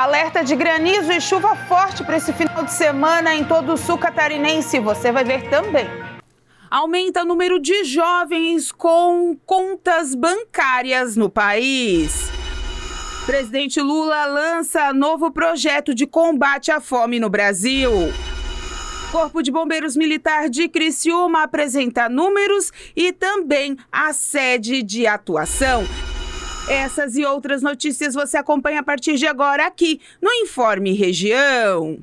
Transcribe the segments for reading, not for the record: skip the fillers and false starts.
Alerta de granizo e chuva forte para esse final de semana em todo o sul catarinense. Você vai ver também. Aumenta o número de jovens com contas bancárias no país. Presidente Lula lança novo projeto de combate à fome no Brasil. Corpo de Bombeiros Militar de Criciúma apresenta números e também a sede de atuação. Essas e outras notícias você acompanha a partir de agora aqui no Informe Região.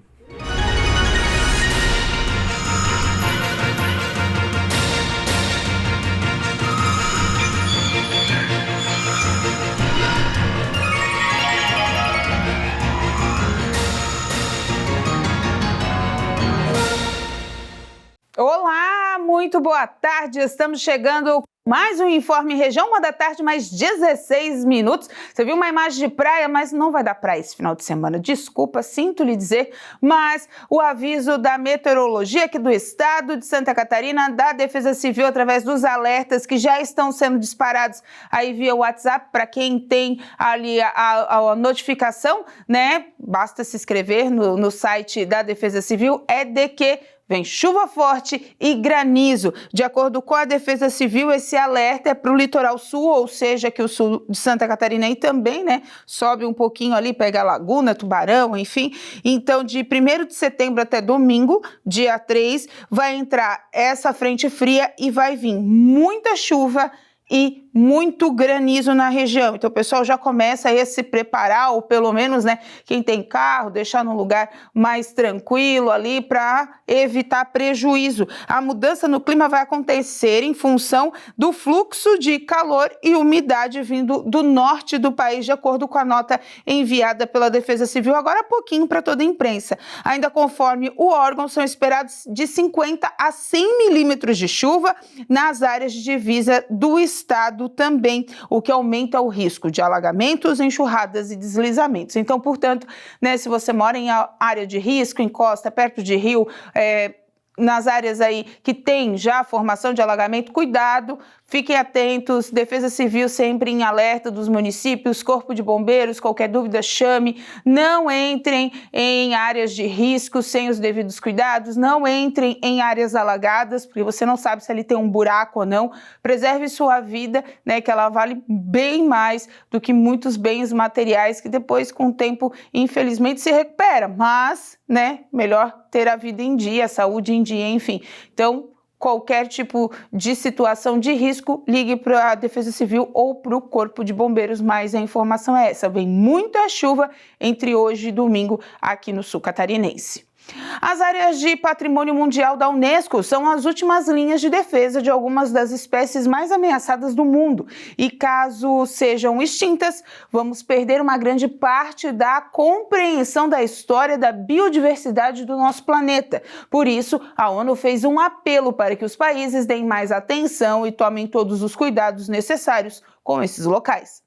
Olá, muito boa tarde. Estamos chegando mais um Informe Região, 1h da tarde, mais 16 minutos. Você viu uma imagem de praia, mas não vai dar praia esse final de semana. Desculpa, sinto lhe dizer, mas o aviso da meteorologia aqui do estado de Santa Catarina, da Defesa Civil, através dos alertas que já estão sendo disparados aí via WhatsApp, para quem tem ali a notificação, né? Basta se inscrever no site da Defesa Civil, é de que vem chuva forte e granizo. De acordo com a Defesa Civil, esse alerta é para o litoral sul, ou seja, que o sul de Santa Catarina e também, né, sobe um pouquinho ali, pega a Laguna, Tubarão, enfim. Então, de 1º de setembro até domingo, dia 3, vai entrar essa frente fria e vai vir muita chuva e muito granizo na região. Então o pessoal já começa a se preparar, ou pelo menos, né, quem tem carro, deixar num lugar mais tranquilo ali para evitar prejuízo. A mudança no clima vai acontecer em função do fluxo de calor e umidade vindo do norte do país, de acordo com a nota enviada pela Defesa Civil agora há pouquinho para toda a imprensa. Ainda conforme o órgão, são esperados de 50 a 100 milímetros de chuva nas áreas de divisa do estado também, o que aumenta o risco de alagamentos, enxurradas e deslizamentos. Então, portanto, né, se você mora em área de risco, em costa, perto de rio, nas áreas aí que tem já formação de alagamento, cuidado, fiquem atentos, Defesa Civil sempre em alerta dos municípios, Corpo de Bombeiros, qualquer dúvida chame, não entrem em áreas de risco sem os devidos cuidados, não entrem em áreas alagadas, porque você não sabe se ali tem um buraco ou não, preserve sua vida, né, que ela vale bem mais do que muitos bens materiais que depois, com o tempo, infelizmente, se recupera, mas, né, melhor ter a vida em dia, a saúde em dia, enfim. Então, qualquer tipo de situação de risco, ligue para a Defesa Civil ou para o Corpo de Bombeiros, mas a informação é essa, vem muita chuva entre hoje e domingo aqui no sul catarinense. As áreas de patrimônio mundial da Unesco são as últimas linhas de defesa de algumas das espécies mais ameaçadas do mundo. E caso sejam extintas, vamos perder uma grande parte da compreensão da história da biodiversidade do nosso planeta. Por isso, a ONU fez um apelo para que os países deem mais atenção e tomem todos os cuidados necessários com esses locais.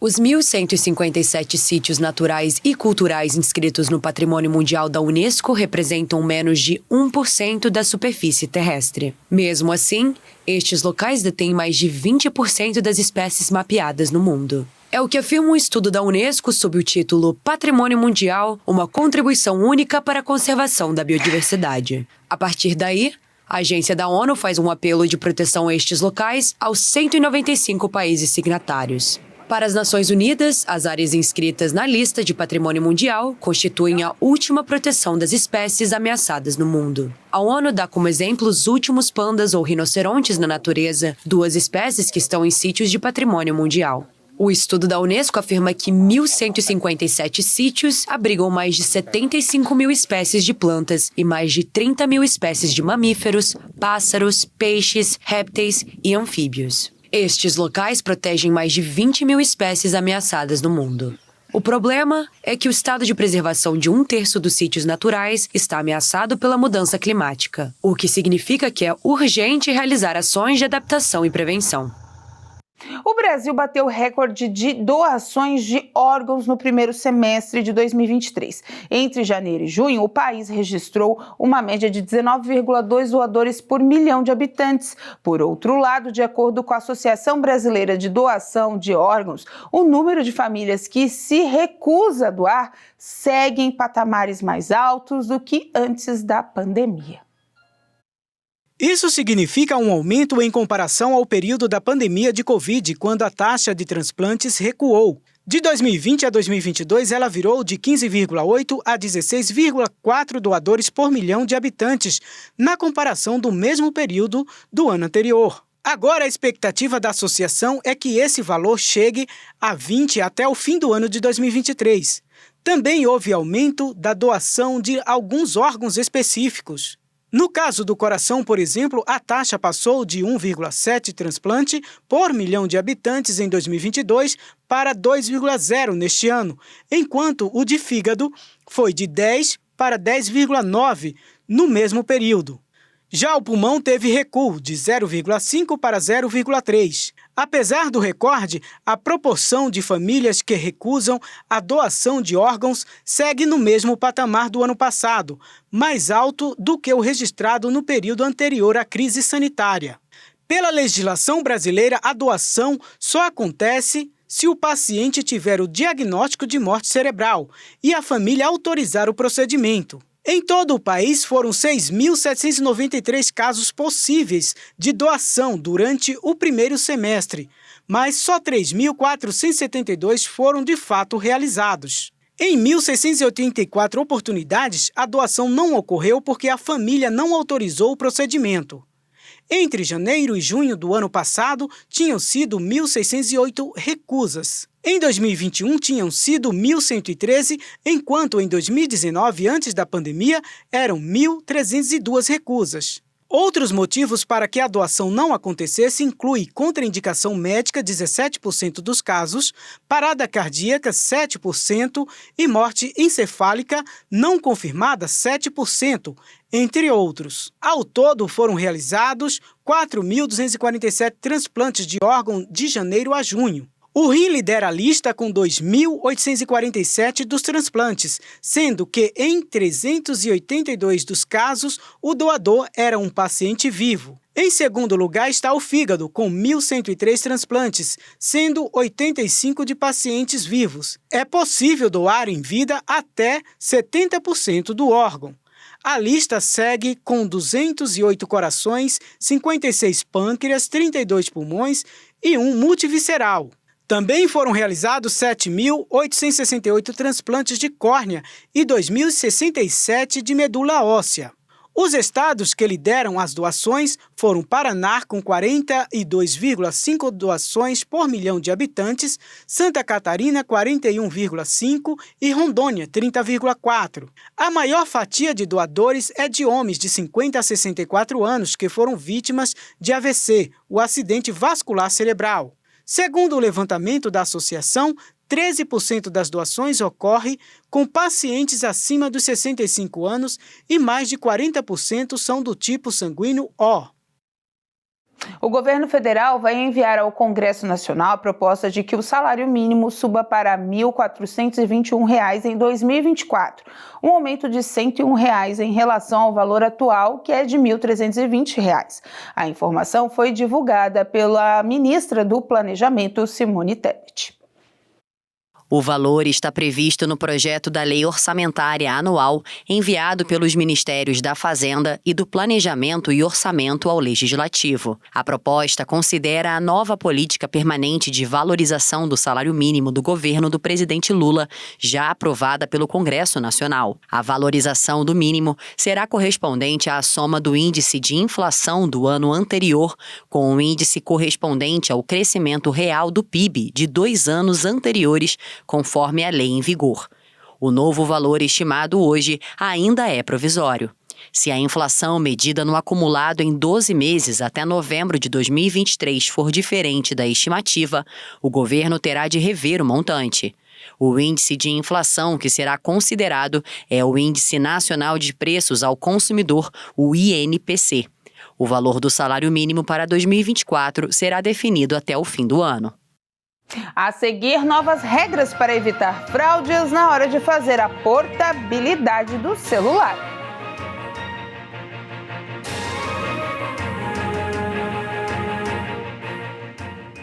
Os 1.157 sítios naturais e culturais inscritos no Patrimônio Mundial da Unesco representam menos de 1% da superfície terrestre. Mesmo assim, estes locais detêm mais de 20% das espécies mapeadas no mundo. É o que afirma um estudo da Unesco sob o título Patrimônio Mundial, uma contribuição única para a conservação da biodiversidade. A partir daí, a agência da ONU faz um apelo de proteção a estes locais aos 195 países signatários. Para as Nações Unidas, as áreas inscritas na lista de patrimônio mundial constituem a última proteção das espécies ameaçadas no mundo. A ONU dá como exemplo os últimos pandas ou rinocerontes na natureza, 2 espécies que estão em sítios de patrimônio mundial. O estudo da Unesco afirma que 1.157 sítios abrigam mais de 75 mil espécies de plantas e mais de 30 mil espécies de mamíferos, pássaros, peixes, répteis e anfíbios. Estes locais protegem mais de 20 mil espécies ameaçadas no mundo. O problema é que o estado de preservação de 1/3 dos sítios naturais está ameaçado pela mudança climática, o que significa que é urgente realizar ações de adaptação e prevenção. O Brasil bateu recorde de doações de órgãos no primeiro semestre de 2023. Entre janeiro e junho, o país registrou uma média de 19,2 doadores por milhão de habitantes. Por outro lado, de acordo com a Associação Brasileira de Doação de Órgãos, o número de famílias que se recusa a doar segue em patamares mais altos do que antes da pandemia. Isso significa um aumento em comparação ao período da pandemia de Covid, quando a taxa de transplantes recuou. De 2020 a 2022, ela virou de 15,8 a 16,4 doadores por milhão de habitantes, na comparação do mesmo período do ano anterior. Agora, a expectativa da associação é que esse valor chegue a 20 até o fim do ano de 2023. Também houve aumento da doação de alguns órgãos específicos. No caso do coração, por exemplo, a taxa passou de 1,7 transplante por milhão de habitantes em 2022 para 2,0 neste ano, enquanto o de fígado foi de 10 para 10,9 no mesmo período. Já o pulmão teve recuo de 0,5 para 0,3. Apesar do recorde, a proporção de famílias que recusam a doação de órgãos segue no mesmo patamar do ano passado, mais alto do que o registrado no período anterior à crise sanitária. Pela legislação brasileira, a doação só acontece se o paciente tiver o diagnóstico de morte cerebral e a família autorizar o procedimento. Em todo o país, foram 6.793 casos possíveis de doação durante o primeiro semestre, mas só 3.472 foram de fato realizados. Em 1.684 oportunidades, a doação não ocorreu porque a família não autorizou o procedimento. Entre janeiro e junho do ano passado, tinham sido 1.608 recusas. Em 2021, tinham sido 1.113, enquanto em 2019, antes da pandemia, eram 1.302 recusas. Outros motivos para que a doação não acontecesse incluem contraindicação médica, 17% dos casos, parada cardíaca, 7% e morte encefálica não confirmada, 7%, entre outros. Ao todo, foram realizados 4.247 transplantes de órgão de janeiro a junho. O rim lidera a lista com 2.847 dos transplantes, sendo que em 382 dos casos o doador era um paciente vivo. Em segundo lugar está o fígado, com 1.103 transplantes, sendo 85 de pacientes vivos. É possível doar em vida até 70% do órgão. A lista segue com 208 corações, 56 pâncreas, 32 pulmões e um multivisceral. Também foram realizados 7.868 transplantes de córnea e 2.067 de medula óssea. Os estados que lideram as doações foram Paraná, com 42,5 doações por milhão de habitantes, Santa Catarina, 41,5 e Rondônia, 30,4. A maior fatia de doadores é de homens de 50 a 64 anos que foram vítimas de AVC, o acidente vascular cerebral. Segundo o levantamento da associação, 13% das doações ocorre com pacientes acima dos 65 anos e mais de 40% são do tipo sanguíneo O. O governo federal vai enviar ao Congresso Nacional a proposta de que o salário mínimo suba para R$ 1.421 em 2024, um aumento de R$ 101 em relação ao valor atual, que é de R$ 1.320. A informação foi divulgada pela ministra do Planejamento, Simone Tebet. O valor está previsto no projeto da Lei Orçamentária Anual enviado pelos Ministérios da Fazenda e do Planejamento e Orçamento ao Legislativo. A proposta considera a nova política permanente de valorização do salário mínimo do governo do presidente Lula, já aprovada pelo Congresso Nacional. A valorização do mínimo será correspondente à soma do índice de inflação do ano anterior com o índice correspondente ao crescimento real do PIB de 2 anos anteriores, conforme a lei em vigor. O novo valor estimado hoje ainda é provisório. Se a inflação medida no acumulado em 12 meses até novembro de 2023 for diferente da estimativa, o governo terá de rever o montante. O índice de inflação que será considerado é o Índice Nacional de Preços ao Consumidor, o INPC. O valor do salário mínimo para 2024 será definido até o fim do ano. A seguir, novas regras para evitar fraudes na hora de fazer a portabilidade do celular.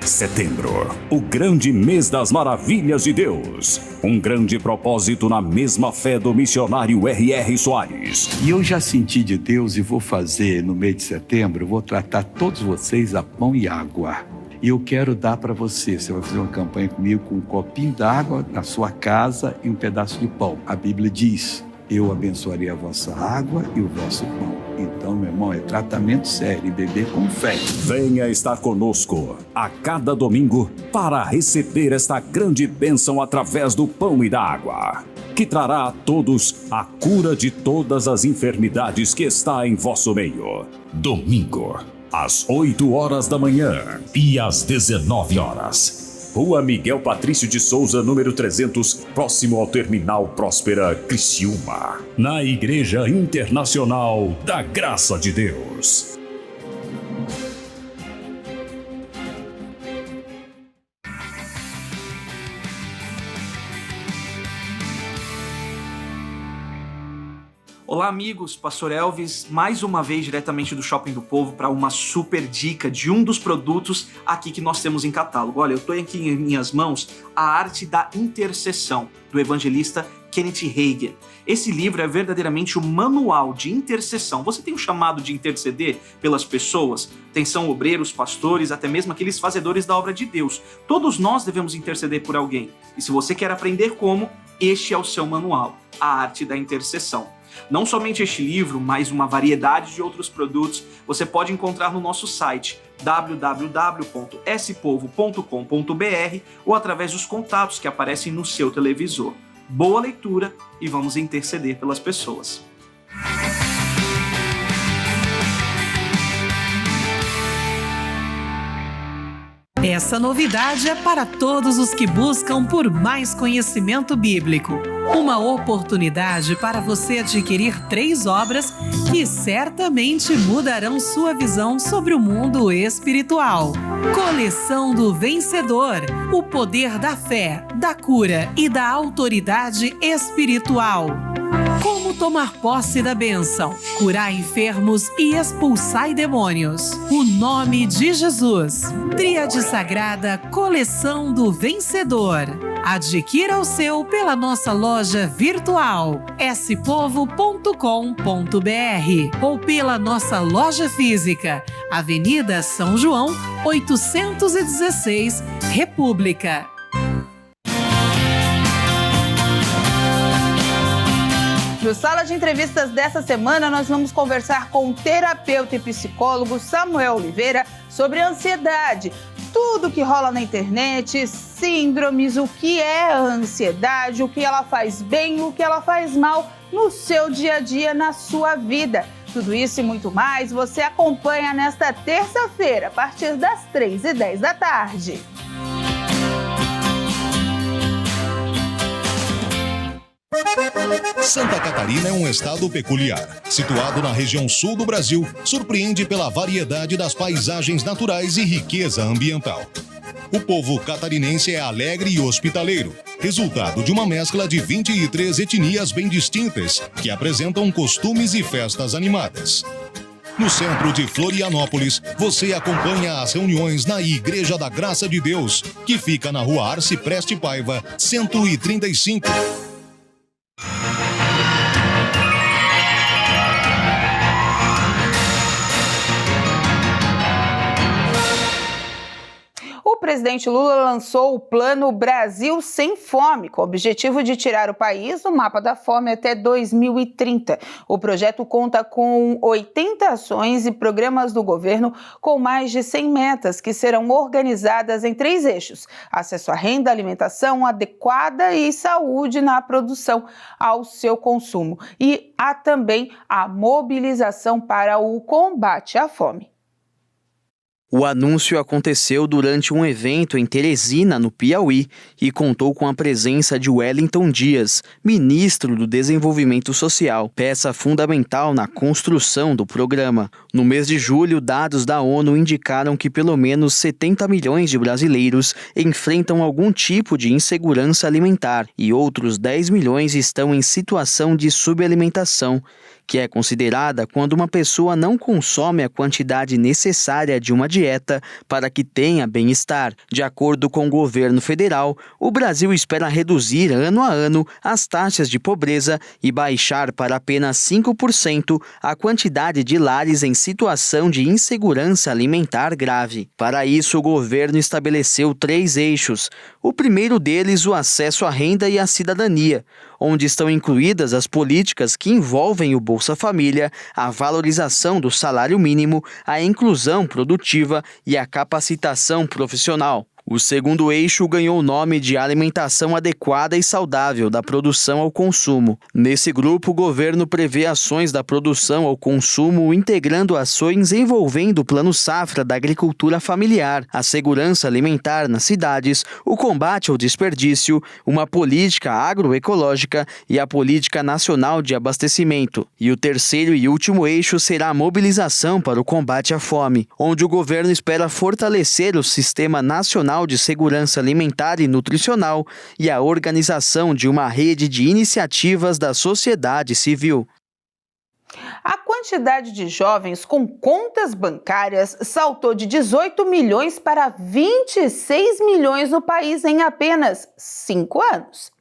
Setembro, o grande mês das maravilhas de Deus. Um grande propósito na mesma fé do missionário R.R. Soares. E eu já senti de Deus e vou fazer no mês de setembro, eu vou tratar todos vocês a pão e água. E eu quero dar para você vai fazer uma campanha comigo com um copinho d'água na sua casa e um pedaço de pão. A Bíblia diz, eu abençoarei a vossa água e o vosso pão. Então, meu irmão, é tratamento sério e beber com fé. Venha estar conosco a cada domingo para receber esta grande bênção através do pão e da água, que trará a todos a cura de todas as enfermidades que está em vosso meio. Domingo, às 8 horas da manhã e às 19 horas. Rua Miguel Patrício de Souza, número 300, próximo ao Terminal Próspera, Criciúma. Na Igreja Internacional da Graça de Deus. Olá amigos, Pastor Elvis, mais uma vez diretamente do Shopping do Povo para uma super dica de um dos produtos aqui que nós temos em catálogo. Olha, eu estou aqui em minhas mãos A Arte da Intercessão, do evangelista Kenneth Hagin. Esse livro é verdadeiramente o manual de intercessão. Você tem o chamado de interceder pelas pessoas? Atenção, obreiros, pastores, até mesmo aqueles fazedores da obra de Deus. Todos nós devemos interceder por alguém. E se você quer aprender como, este é o seu manual, A Arte da Intercessão. Não somente este livro, mas uma variedade de outros produtos você pode encontrar no nosso site www.spovo.com.br ou através dos contatos que aparecem no seu televisor. Boa leitura e vamos interceder pelas pessoas. Essa novidade é para todos os que buscam por mais conhecimento bíblico. Uma oportunidade para você adquirir 3 obras que certamente mudarão sua visão sobre o mundo espiritual. Coleção do Vencedor, o poder da fé, da cura e da autoridade espiritual. Como tomar posse da bênção, curar enfermos e expulsar demônios. O nome de Jesus. Tríade Sagrada Coleção do Vencedor. Adquira o seu pela nossa loja virtual spovo.com.br ou pela nossa loja física, Avenida São João, 816, República. No Sala de Entrevistas dessa semana, nós vamos conversar com o terapeuta e psicólogo Samuel Oliveira sobre ansiedade. Tudo que rola na internet, síndromes, o que é a ansiedade, o que ela faz bem, o que ela faz mal no seu dia a dia, na sua vida. Tudo isso e muito mais você acompanha nesta terça-feira, a partir das 3h10 da tarde. Santa Catarina é um estado peculiar. Situado na região sul do Brasil, surpreende pela variedade das paisagens naturais e riqueza ambiental. O povo catarinense é alegre e hospitaleiro, resultado de uma mescla de 23 etnias bem distintas, que apresentam costumes e festas animadas. No centro de Florianópolis, você acompanha as reuniões na Igreja da Graça de Deus, que fica na Rua Arce Preste Paiva, 135. O presidente Lula lançou o Plano Brasil Sem Fome, com o objetivo de tirar o país do mapa da fome até 2030. O projeto conta com 80 ações e programas do governo com mais de 100 metas que serão organizadas em 3 eixos: acesso à renda, alimentação adequada e saúde na produção ao seu consumo. E há também a mobilização para o combate à fome. O anúncio aconteceu durante um evento em Teresina, no Piauí, e contou com a presença de Wellington Dias, ministro do Desenvolvimento Social, peça fundamental na construção do programa. No mês de julho, dados da ONU indicaram que pelo menos 70 milhões de brasileiros enfrentam algum tipo de insegurança alimentar e outros 10 milhões estão em situação de subalimentação, que é considerada quando uma pessoa não consome a quantidade necessária de uma dieta para que tenha bem-estar. De acordo com o governo federal, o Brasil espera reduzir ano a ano as taxas de pobreza e baixar para apenas 5% a quantidade de lares em situação de insegurança alimentar grave. Para isso, o governo estabeleceu 3 eixos. O primeiro deles, o acesso à renda e à cidadania, onde estão incluídas as políticas que envolvem o Bolsa Família, a valorização do salário mínimo, a inclusão produtiva e a capacitação profissional. O segundo eixo ganhou o nome de alimentação adequada e saudável da produção ao consumo. Nesse grupo, o governo prevê ações da produção ao consumo integrando ações envolvendo o Plano Safra da agricultura familiar, a segurança alimentar nas cidades, o combate ao desperdício, uma política agroecológica e a política nacional de abastecimento. E o terceiro e último eixo será a mobilização para o combate à fome, onde o governo espera fortalecer o Sistema Nacional de Segurança Alimentar e Nutricional e a organização de uma rede de iniciativas da sociedade civil. A quantidade de jovens com contas bancárias saltou de 18 milhões para 26 milhões no país em apenas 5 anos.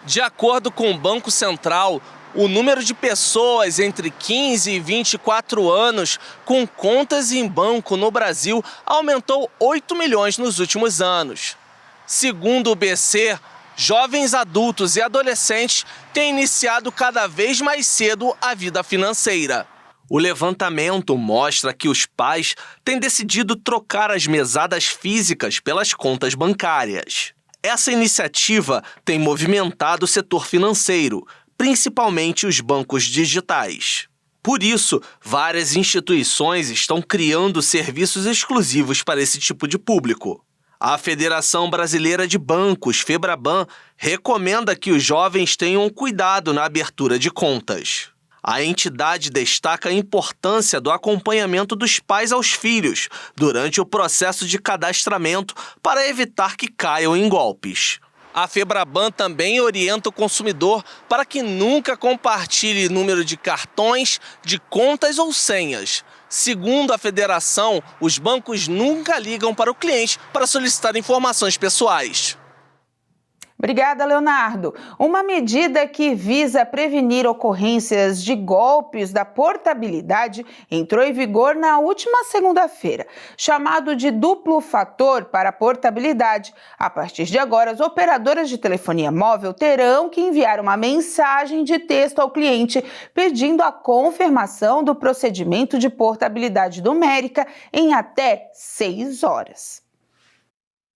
De acordo com o Banco Central, o número de pessoas entre 15 e 24 anos com contas em banco no Brasil aumentou 8 milhões nos últimos anos. Segundo o BC, jovens adultos e adolescentes têm iniciado cada vez mais cedo a vida financeira. O levantamento mostra que os pais têm decidido trocar as mesadas físicas pelas contas bancárias. Essa iniciativa tem movimentado o setor financeiro, principalmente os bancos digitais. Por isso, várias instituições estão criando serviços exclusivos para esse tipo de público. A Federação Brasileira de Bancos, FEBRABAN, recomenda que os jovens tenham cuidado na abertura de contas. A entidade destaca a importância do acompanhamento dos pais aos filhos durante o processo de cadastramento para evitar que caiam em golpes. A FEBRABAN também orienta o consumidor para que nunca compartilhe número de cartões, de contas ou senhas. Segundo a federação, os bancos nunca ligam para o cliente para solicitar informações pessoais. Obrigada, Leonardo. Uma medida que visa prevenir ocorrências de golpes da portabilidade entrou em vigor na última segunda-feira. Chamado de duplo fator para a portabilidade, a partir de agora, as operadoras de telefonia móvel terão que enviar uma mensagem de texto ao cliente pedindo a confirmação do procedimento de portabilidade numérica em até 6 horas.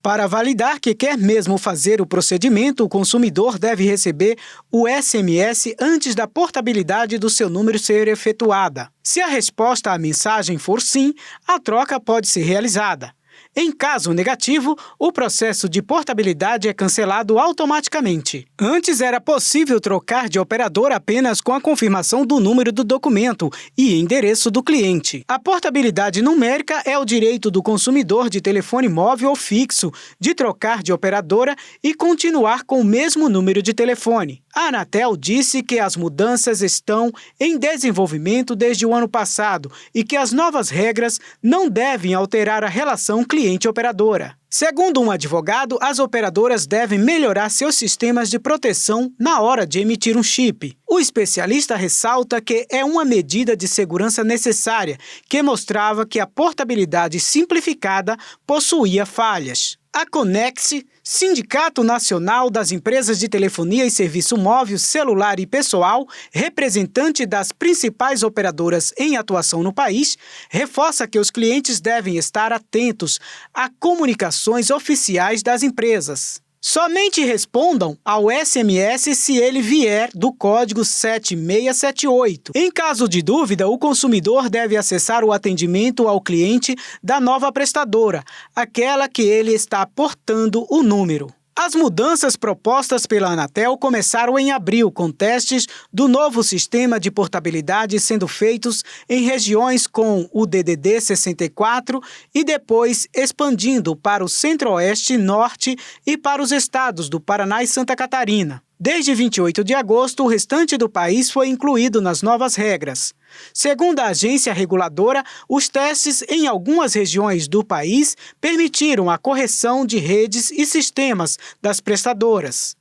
Para validar que quer mesmo fazer o procedimento, o consumidor deve receber o SMS antes da portabilidade do seu número ser efetuada. Se a resposta à mensagem for sim, a troca pode ser realizada. Em caso negativo, o processo de portabilidade é cancelado automaticamente. Antes era possível trocar de operador apenas com a confirmação do número do documento e endereço do cliente. A portabilidade numérica é o direito do consumidor de telefone móvel ou fixo de trocar de operadora e continuar com o mesmo número de telefone. A Anatel disse que as mudanças estão em desenvolvimento desde o ano passado e que as novas regras não devem alterar a relação cliente-operadora. Segundo um advogado, as operadoras devem melhorar seus sistemas de proteção na hora de emitir um chip. O especialista ressalta que é uma medida de segurança necessária, que mostrava que a portabilidade simplificada possuía falhas. A Conex, Sindicato Nacional das Empresas de Telefonia e Serviço Móvel, Celular e Pessoal, representante das principais operadoras em atuação no país, reforça que os clientes devem estar atentos a comunicações oficiais das empresas. Somente respondam ao SMS se ele vier do código 7678. Em caso de dúvida, o consumidor deve acessar o atendimento ao cliente da nova prestadora, aquela que ele está portando o número. As mudanças propostas pela Anatel começaram em abril, com testes do novo sistema de portabilidade sendo feitos em regiões com o DDD 64 e depois expandindo para o Centro-Oeste, Norte e para os estados do Paraná e Santa Catarina. Desde 28 de agosto, o restante do país foi incluído nas novas regras. Segundo a agência reguladora, os testes em algumas regiões do país permitiram a correção de redes e sistemas das prestadoras.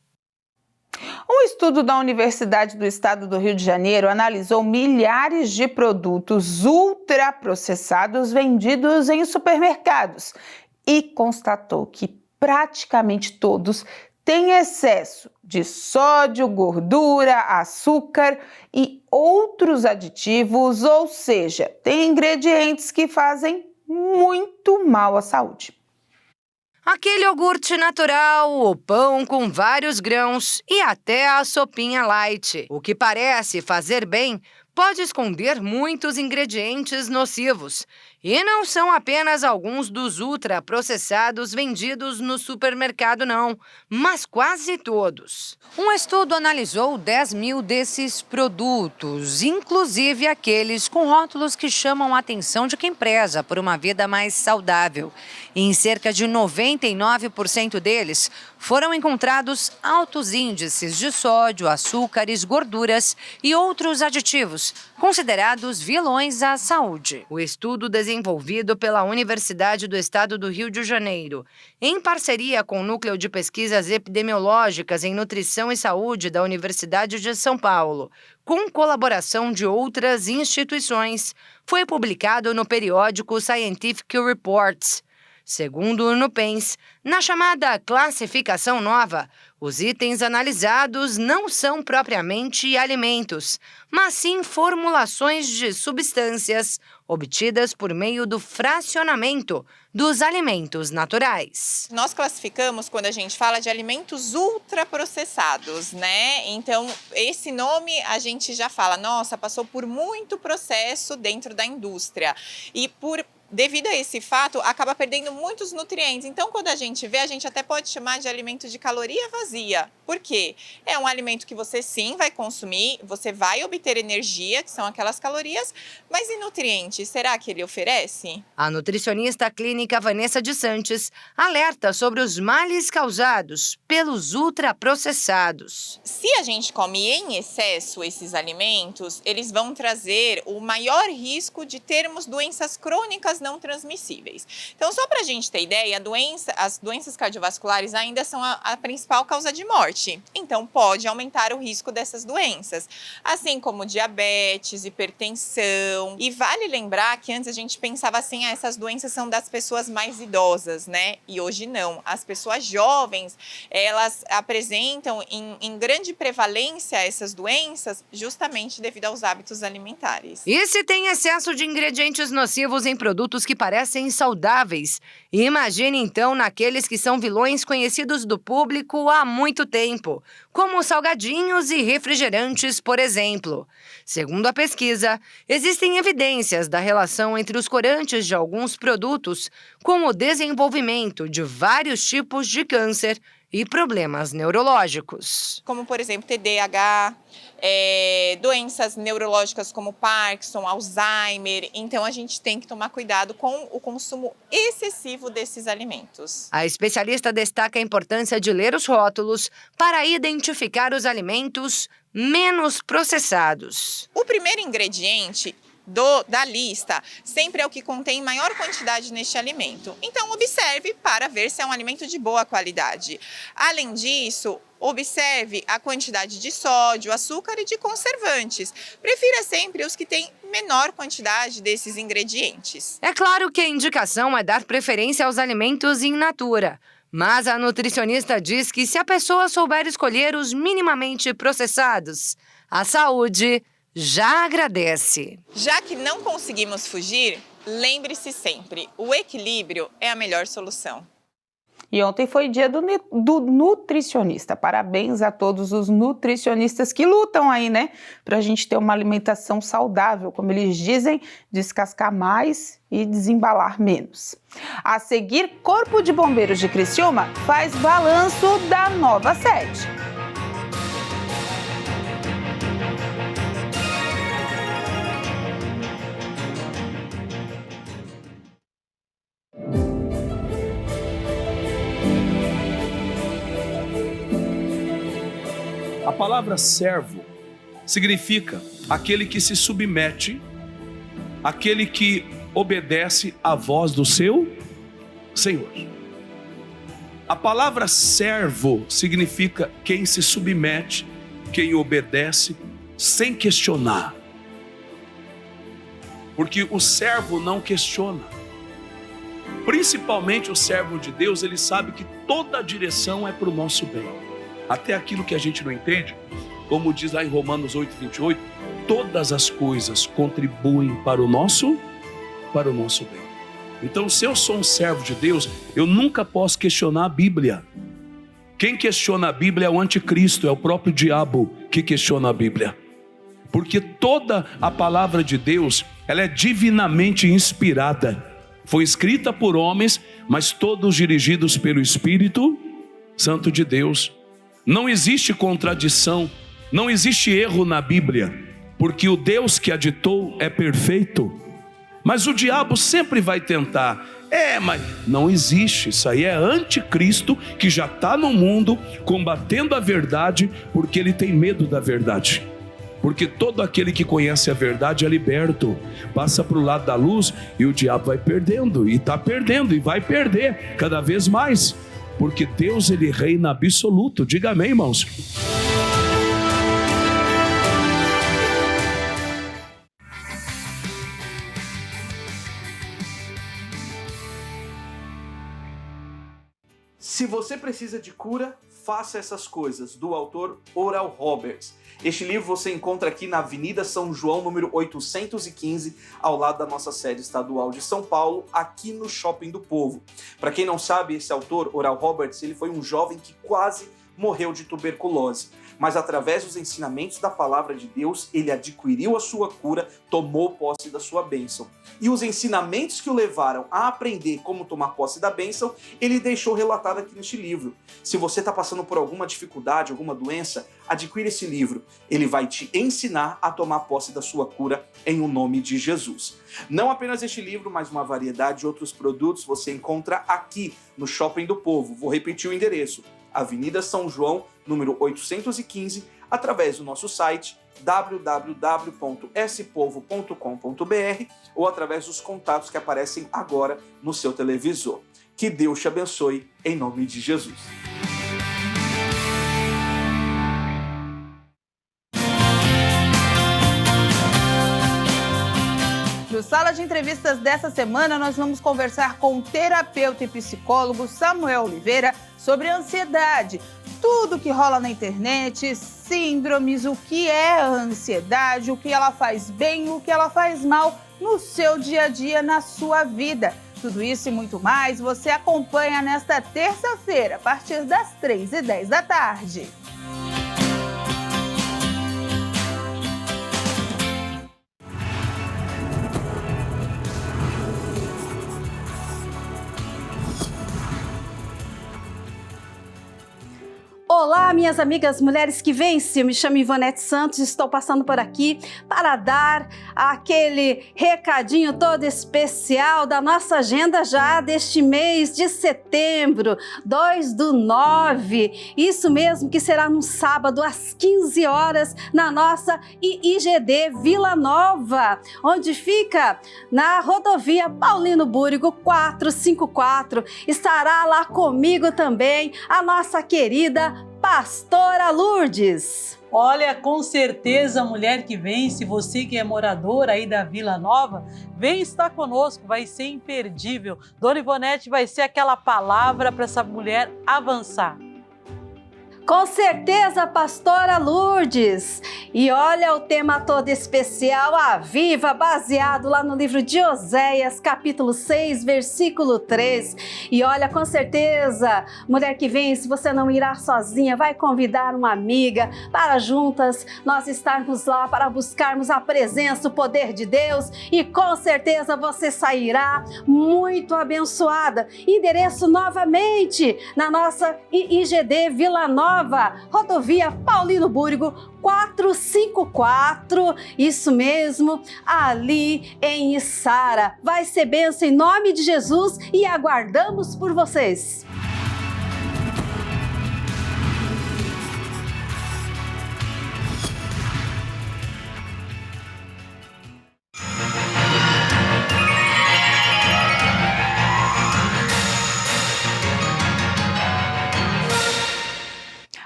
Um estudo da Universidade do Estado do Rio de Janeiro analisou milhares de produtos ultraprocessados vendidos em supermercados e constatou que praticamente todos têm excesso de sódio, gordura, açúcar e outros aditivos, ou seja, tem ingredientes que fazem muito mal à saúde. Aquele iogurte natural, o pão com vários grãos e até a sopinha light. O que parece fazer bem pode esconder muitos ingredientes nocivos. E não são apenas alguns dos ultraprocessados vendidos no supermercado, não, mas quase todos. Um estudo analisou 10 mil desses produtos, inclusive aqueles com rótulos que chamam a atenção de quem preza por uma vida mais saudável. E em cerca de 99% deles foram encontrados altos índices de sódio, açúcares, gorduras e outros aditivos, considerados vilões à saúde. O estudo desenvolvido pela Universidade do Estado do Rio de Janeiro, em parceria com o Núcleo de Pesquisas Epidemiológicas em Nutrição e Saúde da Universidade de São Paulo, com colaboração de outras instituições, foi publicado no periódico Scientific Reports. Segundo o Nupens, na chamada classificação nova, os itens analisados não são propriamente alimentos, mas sim formulações de substâncias obtidas por meio do fracionamento dos alimentos naturais. Nós classificamos quando a gente fala de alimentos ultraprocessados, né? Então, esse nome a gente já fala, nossa, passou por muito processo dentro da indústria. E devido a esse fato, acaba perdendo muitos nutrientes. Então, quando a gente vê, a gente até pode chamar de alimento de caloria vazia. Por quê? É um alimento que você sim vai consumir, você vai obter energia, que são aquelas calorias, mas e nutrientes? Será que ele oferece? A nutricionista clínica Vanessa de Santos alerta sobre os males causados pelos ultraprocessados. Se a gente come em excesso esses alimentos, eles vão trazer o maior risco de termos doenças crônicas não transmissíveis. Então, só para a gente ter ideia, as doenças cardiovasculares ainda são a principal causa de morte. Então, pode aumentar o risco dessas doenças, assim como diabetes, hipertensão. E vale lembrar que antes a gente pensava assim, essas doenças são das pessoas mais idosas, né? E hoje não. As pessoas jovens, elas apresentam em grande prevalência essas doenças justamente devido aos hábitos alimentares. E se tem excesso de ingredientes nocivos em produtos que parecem saudáveis? Imagine então naqueles que são vilões conhecidos do público há muito tempo, como salgadinhos e refrigerantes, por exemplo. Segundo a pesquisa, existem evidências da relação entre os corantes de alguns produtos com o desenvolvimento de vários tipos de câncer e problemas neurológicos. Como, por exemplo, TDAH, doenças neurológicas como Parkinson, Alzheimer. Então, a gente tem que tomar cuidado com o consumo excessivo desses alimentos. A especialista destaca a importância de ler os rótulos para identificar os alimentos menos processados. O primeiro ingrediente da lista sempre é o que contém maior quantidade neste alimento. Então, observe para ver se é um alimento de boa qualidade. Além disso, observe a quantidade de sódio, açúcar e de conservantes. Prefira sempre os que têm menor quantidade desses ingredientes. É claro que a indicação é dar preferência aos alimentos in natura. Mas a nutricionista diz que se a pessoa souber escolher os minimamente processados, a saúde já agradece. Já que não conseguimos fugir, lembre-se sempre, o equilíbrio é a melhor solução. E ontem foi dia do nutricionista. Parabéns a todos os nutricionistas que lutam aí, né? Pra gente ter uma alimentação saudável, como eles dizem, descascar mais e desembalar menos. A seguir, Corpo de Bombeiros de Criciúma faz balanço da nova sede. A palavra servo significa aquele que se submete, aquele que obedece à voz do seu Senhor. A palavra servo significa quem se submete, quem obedece sem questionar. Porque o servo não questiona. Principalmente o servo de Deus, ele sabe que toda a direção é para o nosso bem. Até aquilo que a gente não entende, como diz lá em Romanos 8:28, todas as coisas contribuem para o nosso bem. Então, se eu sou um servo de Deus, eu nunca posso questionar a Bíblia. Quem questiona a Bíblia é o anticristo, é o próprio diabo que questiona a Bíblia. Porque toda a palavra de Deus, ela é divinamente inspirada. Foi escrita por homens, mas todos dirigidos pelo Espírito Santo de Deus. Não existe contradição, não existe erro na Bíblia, porque o Deus que a ditou é perfeito. Mas o diabo sempre vai tentar, mas não existe, isso aí é anticristo que já está no mundo combatendo a verdade, porque ele tem medo da verdade. Porque todo aquele que conhece a verdade é liberto, passa para o lado da luz e o diabo vai perdendo, e está perdendo, e vai perder cada vez mais. Porque Deus, ele reina absoluto. Diga amém, irmãos. Se você precisa de cura, faça essas coisas, do autor Oral Roberts. Este livro você encontra aqui na Avenida São João, número 815, ao lado da nossa sede estadual de São Paulo, aqui no Shopping do Povo. Para quem não sabe, esse autor, Oral Roberts, ele foi um jovem que quase morreu de tuberculose. Mas através dos ensinamentos da palavra de Deus, ele adquiriu a sua cura, tomou posse da sua bênção. E os ensinamentos que o levaram a aprender como tomar posse da bênção, ele deixou relatado aqui neste livro. Se você está passando por alguma dificuldade, alguma doença, adquire esse livro. Ele vai te ensinar a tomar posse da sua cura em o nome de Jesus. Não apenas este livro, mas uma variedade de outros produtos você encontra aqui no Shopping do Povo. Vou repetir o endereço. Avenida São João, número 815, através do nosso site www.spovo.com.br ou através dos contatos que aparecem agora no seu televisor. Que Deus te abençoe, em nome de Jesus. No Sala de Entrevistas dessa semana, nós vamos conversar com o terapeuta e psicólogo Samuel Oliveira sobre ansiedade. Tudo que rola na internet, síndromes, o que é a ansiedade, o que ela faz bem, o que ela faz mal no seu dia a dia, na sua vida. Tudo isso e muito mais você acompanha nesta terça-feira, a partir das 3h10 da tarde. Olá, minhas amigas mulheres que vencem, eu me chamo Ivonete Santos, estou passando por aqui para dar aquele recadinho todo especial da nossa agenda já deste mês de setembro, 2/9, isso mesmo, que será no sábado às 15 horas na nossa IIGD Vila Nova, onde fica na rodovia Paulino Búrigo 454, estará lá comigo também a nossa querida Pastora Lourdes. Olha, com certeza, mulher que vence, você que é moradora aí da Vila Nova, vem estar conosco, vai ser imperdível. Dona Ivonete vai ser aquela palavra para essa mulher avançar. Com certeza, pastora Lourdes. E olha o tema todo especial, Aviva, baseado lá no livro de Oséias, capítulo 6, versículo 3. E olha, com certeza, mulher que vem, se você não irá sozinha, vai convidar uma amiga para juntas nós estarmos lá para buscarmos a presença, o poder de Deus, e com certeza você sairá muito abençoada. Endereço novamente na nossa IGD Vila Nova, rodovia Paulino Búrigo 454, isso mesmo, ali em Içara. Vai ser bênção em nome de Jesus e aguardamos por vocês.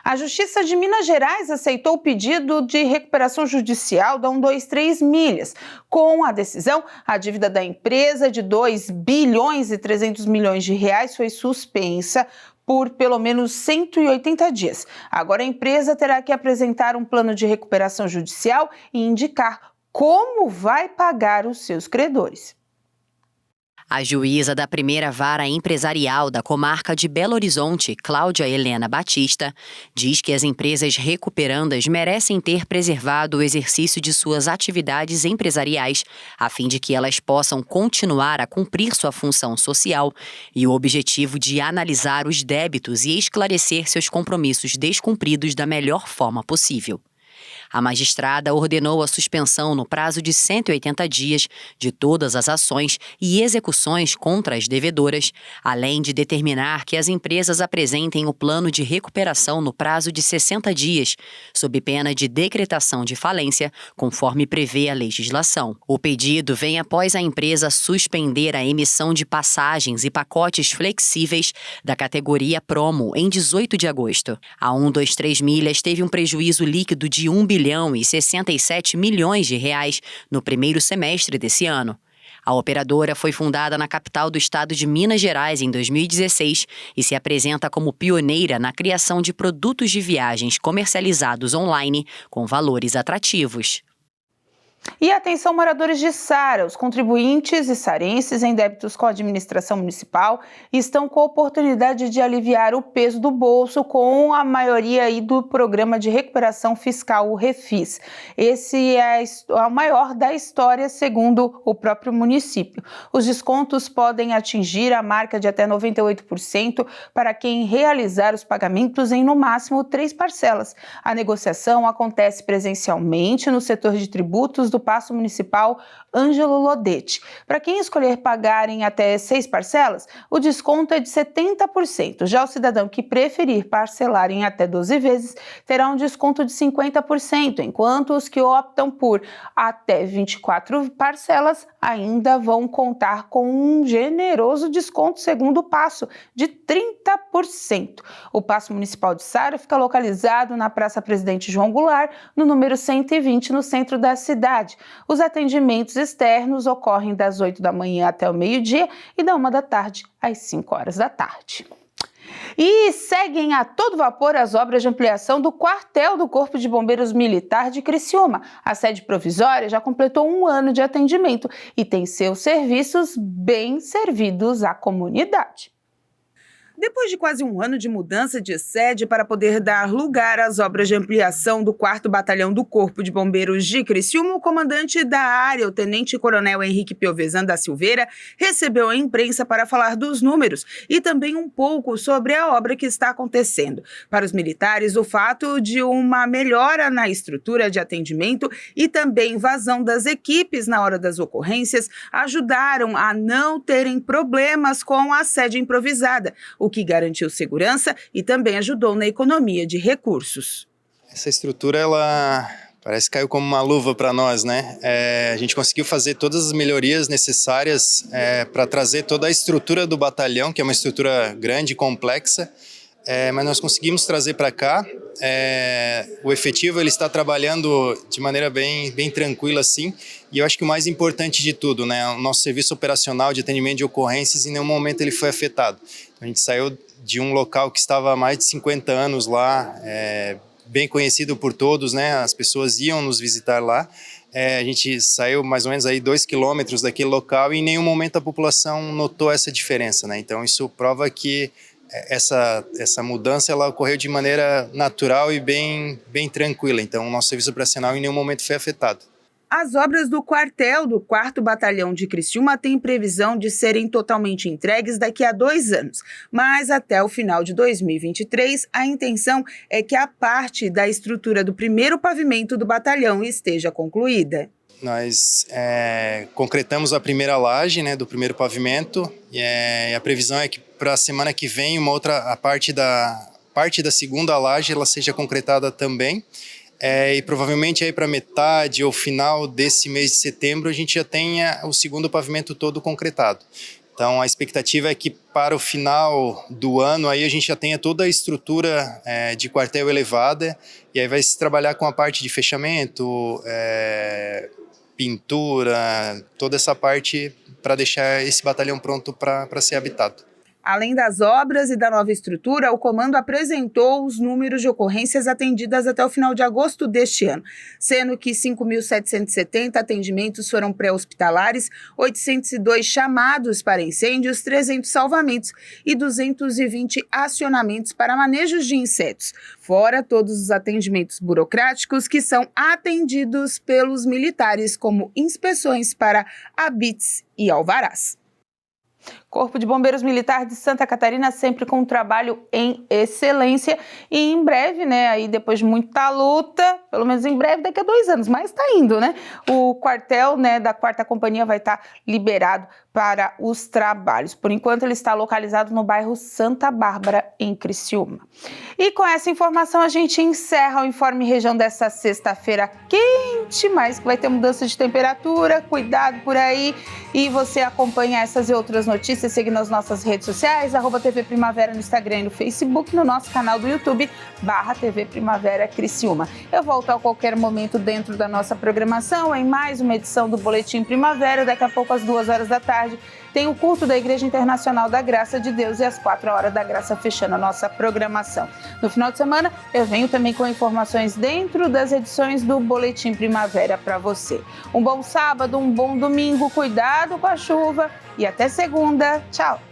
A Justiça de Minas Gerais aceitou o pedido de recuperação judicial da 123 Milhas. Com a decisão, a dívida da empresa de 2 bilhões e 300 milhões de reais foi suspensa por pelo menos 180 dias. Agora a empresa terá que apresentar um plano de recuperação judicial e indicar como vai pagar os seus credores. A juíza da primeira vara empresarial da comarca de Belo Horizonte, Cláudia Helena Batista, diz que as empresas recuperandas merecem ter preservado o exercício de suas atividades empresariais, a fim de que elas possam continuar a cumprir sua função social e o objetivo de analisar os débitos e esclarecer seus compromissos descumpridos da melhor forma possível. A magistrada ordenou a suspensão no prazo de 180 dias de todas as ações e execuções contra as devedoras, além de determinar que as empresas apresentem o plano de recuperação no prazo de 60 dias, sob pena de decretação de falência, conforme prevê a legislação. O pedido vem após a empresa suspender a emissão de passagens e pacotes flexíveis da categoria Promo em 18 de agosto. A 123 Milhas teve um prejuízo líquido de 1 bilhão e 67 milhões de reais no primeiro semestre desse ano. A operadora foi fundada na capital do estado de Minas Gerais em 2016 e se apresenta como pioneira na criação de produtos de viagens comercializados online com valores atrativos. E atenção, moradores de Içara, os contribuintes içarenses em débitos com a administração municipal estão com a oportunidade de aliviar o peso do bolso com a maioria aí do Programa de Recuperação Fiscal, o Refis. Esse é o maior da história, segundo o próprio município. Os descontos podem atingir a marca de até 98% para quem realizar os pagamentos em, no máximo, 3 parcelas. A negociação acontece presencialmente no setor de tributos do Paço Municipal Ângelo Lodete. Para quem escolher pagar em até 6 parcelas, o desconto é de 70%. Já o cidadão que preferir parcelar em até 12 vezes terá um desconto de 50%, enquanto os que optam por até 24 parcelas ainda vão contar com um generoso desconto, segundo o Paço, de 30%. O Paço Municipal de Içara fica localizado na Praça Presidente João Goulart, no número 120, no centro da cidade. Os atendimentos externos ocorrem das 8 da manhã até o meio-dia e da 1 da tarde às 5 horas da tarde. E seguem a todo vapor as obras de ampliação do quartel do Corpo de Bombeiros Militar de Criciúma. A sede provisória já completou 1 ano de atendimento e tem seus serviços bem servidos à comunidade. Depois de quase 1 ano de mudança de sede para poder dar lugar às obras de ampliação do 4º Batalhão do Corpo de Bombeiros de Criciúma, o comandante da área, o tenente-coronel Henrique Piovesan da Silveira, recebeu a imprensa para falar dos números e também um pouco sobre a obra que está acontecendo. Para os militares, o fato de uma melhora na estrutura de atendimento e também vazão das equipes na hora das ocorrências ajudaram a não terem problemas com a sede improvisada, o que garantiu segurança e também ajudou na economia de recursos. Essa estrutura, ela parece que caiu como uma luva para nós, né? A gente conseguiu fazer todas as melhorias necessárias para trazer toda a estrutura do batalhão, que é uma estrutura grande e complexa, mas nós conseguimos trazer para cá. O efetivo ele está trabalhando de maneira bem tranquila assim, e eu acho que o mais importante de tudo, né, o nosso serviço operacional de atendimento de ocorrências, em nenhum momento ele foi afetado. A gente saiu de um local que estava há mais de 50 anos lá, bem conhecido por todos, né, as pessoas iam nos visitar lá. A gente saiu mais ou menos aí 2 quilômetros daquele local e em nenhum momento a população notou essa diferença, né? Então isso prova que essa mudança ela ocorreu de maneira natural e bem tranquila. Então o nosso serviço operacional em nenhum momento foi afetado. As obras do quartel do 4º Batalhão de Criciúma têm previsão de serem totalmente entregues daqui a 2 anos, mas até o final de 2023, a intenção é que a parte da estrutura do primeiro pavimento do batalhão esteja concluída. Nós concretamos a primeira laje, né, do primeiro pavimento, e a previsão é que para a semana que vem a parte da segunda laje ela seja concretada também. E provavelmente aí para metade ou final desse mês de setembro a gente já tenha o segundo pavimento todo concretado. Então a expectativa é que para o final do ano aí a gente já tenha toda a estrutura de quartel elevada, e aí vai se trabalhar com a parte de fechamento, pintura, toda essa parte para deixar esse batalhão pronto para ser habitado. Além das obras e da nova estrutura, o comando apresentou os números de ocorrências atendidas até o final de agosto deste ano, sendo que 5.770 atendimentos foram pré-hospitalares, 802 chamados para incêndios, 300 salvamentos e 220 acionamentos para manejos de insetos, fora todos os atendimentos burocráticos que são atendidos pelos militares, como inspeções para habites e alvarás. Corpo de Bombeiros Militar de Santa Catarina sempre com um trabalho em excelência e em breve, né, aí depois de muita luta, pelo menos em breve, daqui a 2 anos, mas tá indo, né, o quartel, né, da 4ª Companhia vai estar liberado para os trabalhos. Por enquanto ele está localizado no bairro Santa Bárbara, em Criciúma. E com essa informação a gente encerra o Informe Região dessa sexta-feira quente, mas que vai ter mudança de temperatura, cuidado por aí, e você acompanha essas e outras notícias seguindo as nossas redes sociais, @TV Primavera no Instagram e no Facebook, no nosso canal do YouTube, /TV Primavera Criciúma. Eu volto a qualquer momento dentro da nossa programação em mais uma edição do Boletim Primavera. Daqui a pouco às 2 horas da tarde tem o culto da Igreja Internacional da Graça de Deus e às 4 horas da Graça fechando a nossa programação. No final de semana eu venho também com informações dentro das edições do Boletim Primavera para você. Um bom sábado, um bom domingo, cuidado com a chuva e até segunda. Tchau!